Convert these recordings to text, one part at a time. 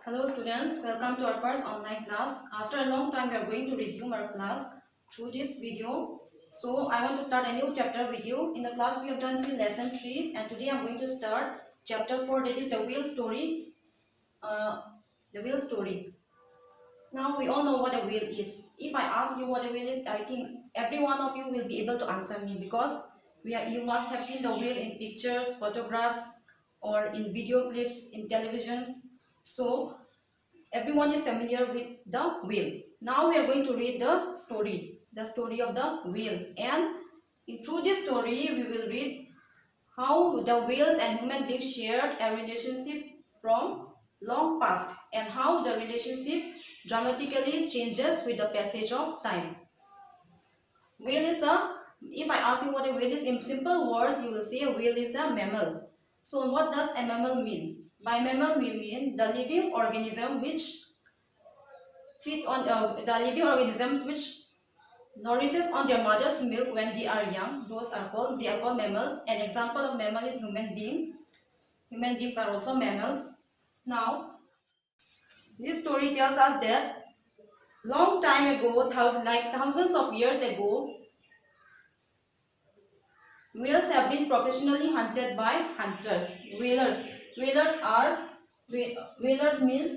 Hello students, welcome to our first online class. After a long time we are going to resume our class through this video. So I want to start a new chapter with you. In the class we have done till lesson 3 and today I am going to start chapter 4, that is the wheel story. The wheel story. Now we all know what a wheel is. If I ask you what a wheel is, I think every one of you will be able to answer me because you must have seen the wheel in pictures, photographs or in video clips, in televisions. So everyone is familiar with the wheel. Now we are going to read the story of the wheel, and through this story we will read how the whales and human beings shared a relationship from long past and how the relationship dramatically changes with the passage of time. Whale is if I ask you what a whale is, in simple words you will say a whale is a mammal. So what does a mammal mean? By mammal we mean the living organism which feed on the living organisms which nourishes on their mother's milk when they are young. They are called mammals. An example of mammal is human being. Human beings are also mammals. Now, this story tells us that long time ago, thousands of years ago, whales have been professionally hunted by hunters. Whalers. Whalers means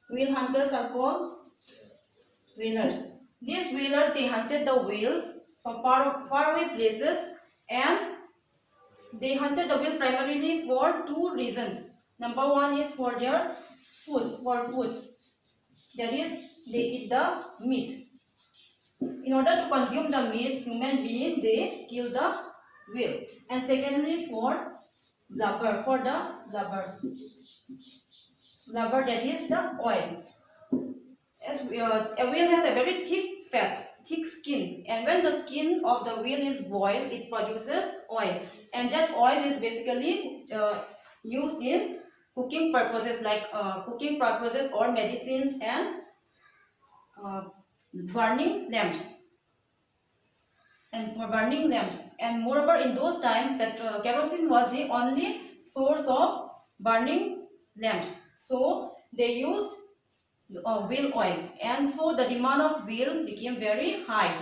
whale hunters are called whalers. These whalers, they hunted the whales from faraway places, and they hunted the whale primarily for two reasons. Number one is for their food, That is, they eat the meat. In order to consume the meat, human being, they kill the whale. And secondly, for blubber, Blubber, that is the oil. A whale has a very thick skin, and when the skin of the whale is boiled, it produces oil, and that oil is basically used in cooking purposes or medicines and burning lamps. And moreover, in those times, kerosene was the only source of burning lamps, so they used whale oil, and so the demand of whale became very high.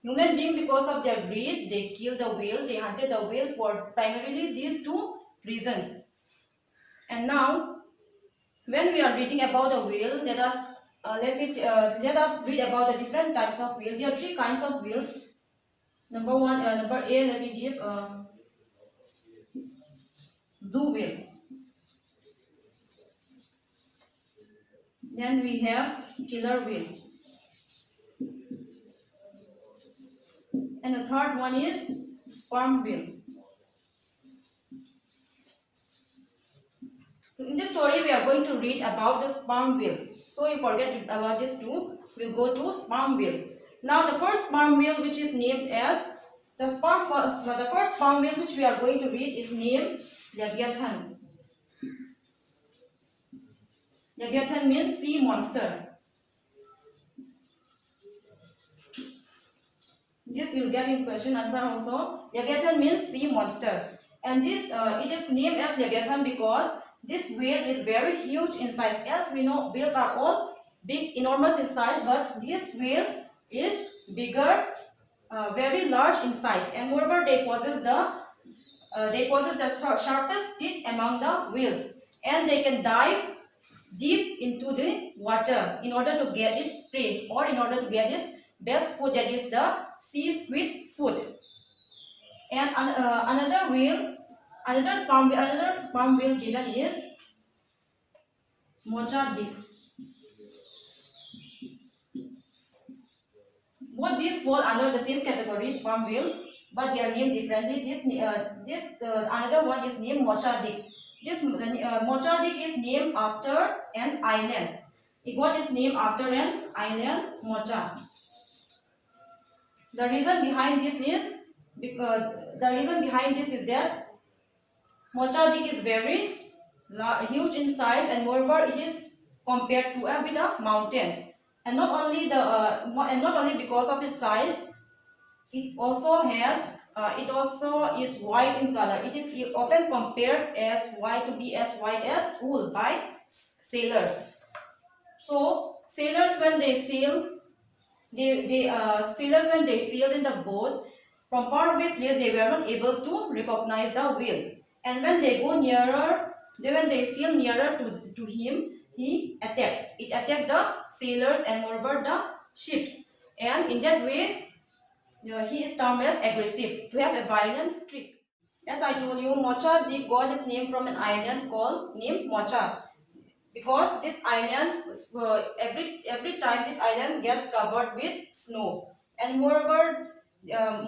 Human beings, because of their greed, they killed the whale. They hunted the whale for primarily these two reasons. And now, when we are reading about a whale, let us read about the different types of whales. There are three kinds of whales. Number A, let me give blue whale. Then we have killer whale. And the third one is sperm whale. In this story, we are going to read about the sperm whale. So you forget about this too. We'll go to sperm whale. Now the first sperm whale, which is named as the first sperm whale which we are going to read is named Leviathan. Leviathan means sea monster. This you will get in question answer also. Leviathan means sea monster, and this it is named as Leviathan because this whale is very huge in size. As we know, whales are all big, enormous in size, but this whale is bigger, very large in size, and moreover, they possess the sharpest teeth among the whales, and they can dive deep into the water in order to get its prey or in order to get its best food, that is the sea squid food. And another sperm whale given is Mozambique. Both these fall under the same category, sperm whale, but they are named differently. Another one is named Mozambique. This Mozambique is named after an island. It got its name after an island, Mocha. The reason behind this is that Mozambique is very huge in size, and moreover, it is compared to with a mountain. And not only because of its size, It also is white in color. It is often compared as white to be as white as wool by sailors. So sailors when they sail, sailors when they sailed in the boats from far away place, they were not able to recognize the whale. And when they go nearer, when they sail nearer to him, he attacked. It attacked the sailors and moreover the ships. And in that way, he is termed as aggressive, to have a violent streak. As I told you, Mocha Deep got its name from an island named Mocha. Because this island, every time this island gets covered with snow. And moreover,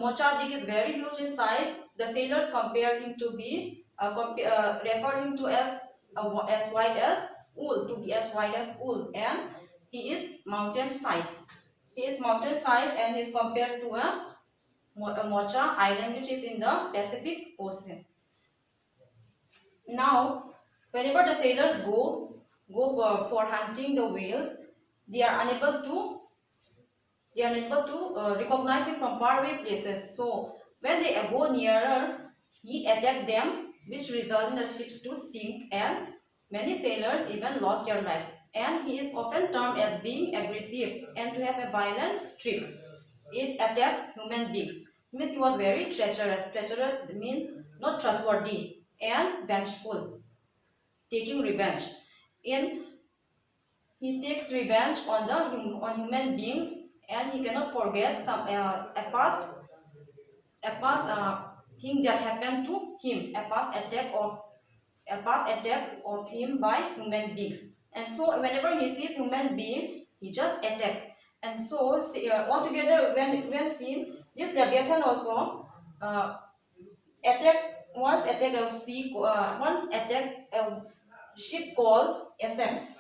Mocha Deep is very huge in size. The sailors compare him to be, refer him to as white as wool, to be as white as wool. And he is mountain size. He is mountain size and he is compared to a Mocha Island, which is in the Pacific Ocean. Now, whenever the sailors go for hunting the whales, they are unable to recognize him from faraway places. So, when they go nearer, he attacked them, which resulted in the ships to sink, and many sailors even lost their lives. And he is often termed as being aggressive and to have a violent streak. It attacked human beings. It means he was very treacherous. Treacherous means not trustworthy and vengeful, taking revenge. He takes revenge on human beings, and he cannot forget a past thing that happened to him, a past attack of him by human beings. And so whenever he sees human being, he just attack. And so altogether, when seen, this Leviathan also once attacked a ship called Essex.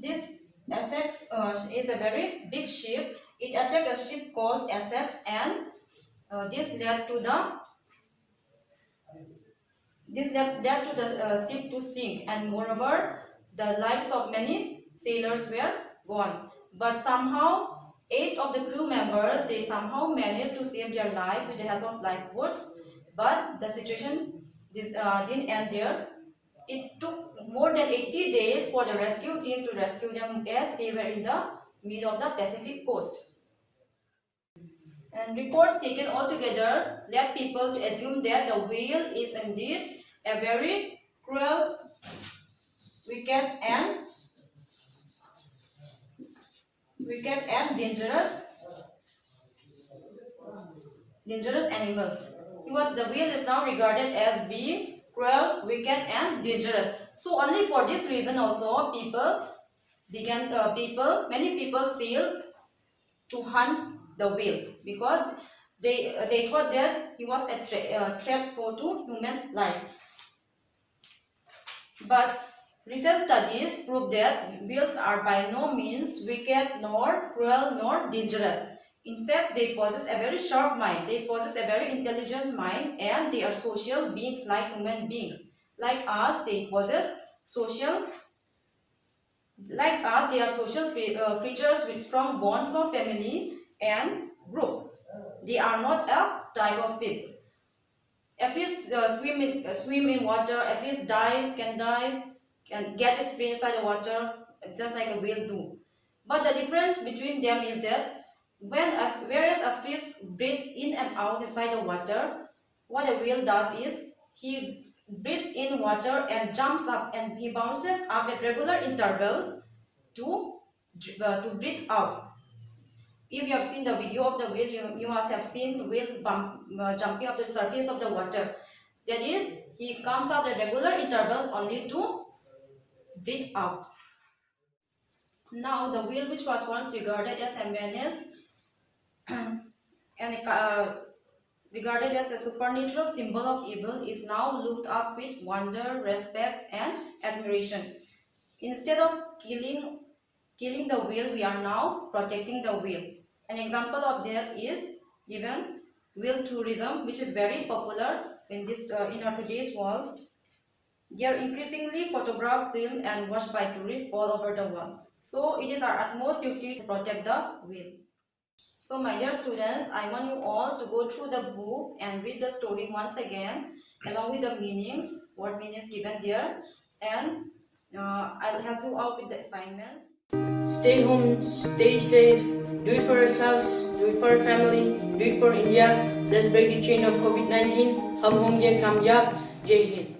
This Essex is a very big ship. It attacked a ship called Essex, and this led to the ship to sink, and moreover, the lives of many sailors were gone. But somehow, 8 of the crew members, they somehow managed to save their life with the help of lifeboats. But the situation didn't end there. It took more than 80 days for the rescue team to rescue them, as they were in the middle of the Pacific coast. And reports taken altogether led people to assume that the whale is indeed a very cruel, wicked and dangerous animal. The whale is now regarded as being cruel, wicked and dangerous. So only for this reason also many people sailed to hunt the whale, because they thought that he was a threat to human life. But recent studies prove that whales are by no means wicked, nor cruel, nor dangerous. In fact, they possess a very sharp mind. They possess a very intelligent mind, and they are social beings like human beings. Like us, they are social creatures with strong bonds of family and group. They are not a type of fish. A fish swim in water. A fish can get its prey inside the water, just like a whale do. But the difference between them is that whereas a fish breathes in and out inside the water, what a whale does is he breathes in water and jumps up, and he bounces up at regular intervals to breathe out. If you have seen the video of the whale, you must have seen the whale jumping up to the surface of the water. That is, he comes out at regular intervals only to breathe out. Now, the whale, which was once regarded as a menace and regarded as a supernatural symbol of evil, is now looked up with wonder, respect and admiration. Instead of killing the whale, we are now protecting the whale. An example of that is given whale tourism, which is very popular in our today's world. They are increasingly photographed, filmed and watched by tourists all over the world. So it is our utmost duty to protect the whale. So my dear students, I want you all to go through the book and read the story once again along with the meanings, what meaning is given there, and I'll help you out with the assignments. Stay home, stay safe, do it for yourselves, do it for your family, do it for India. Let's break the chain of COVID-19. Hum honge kamyab. Jai Hind.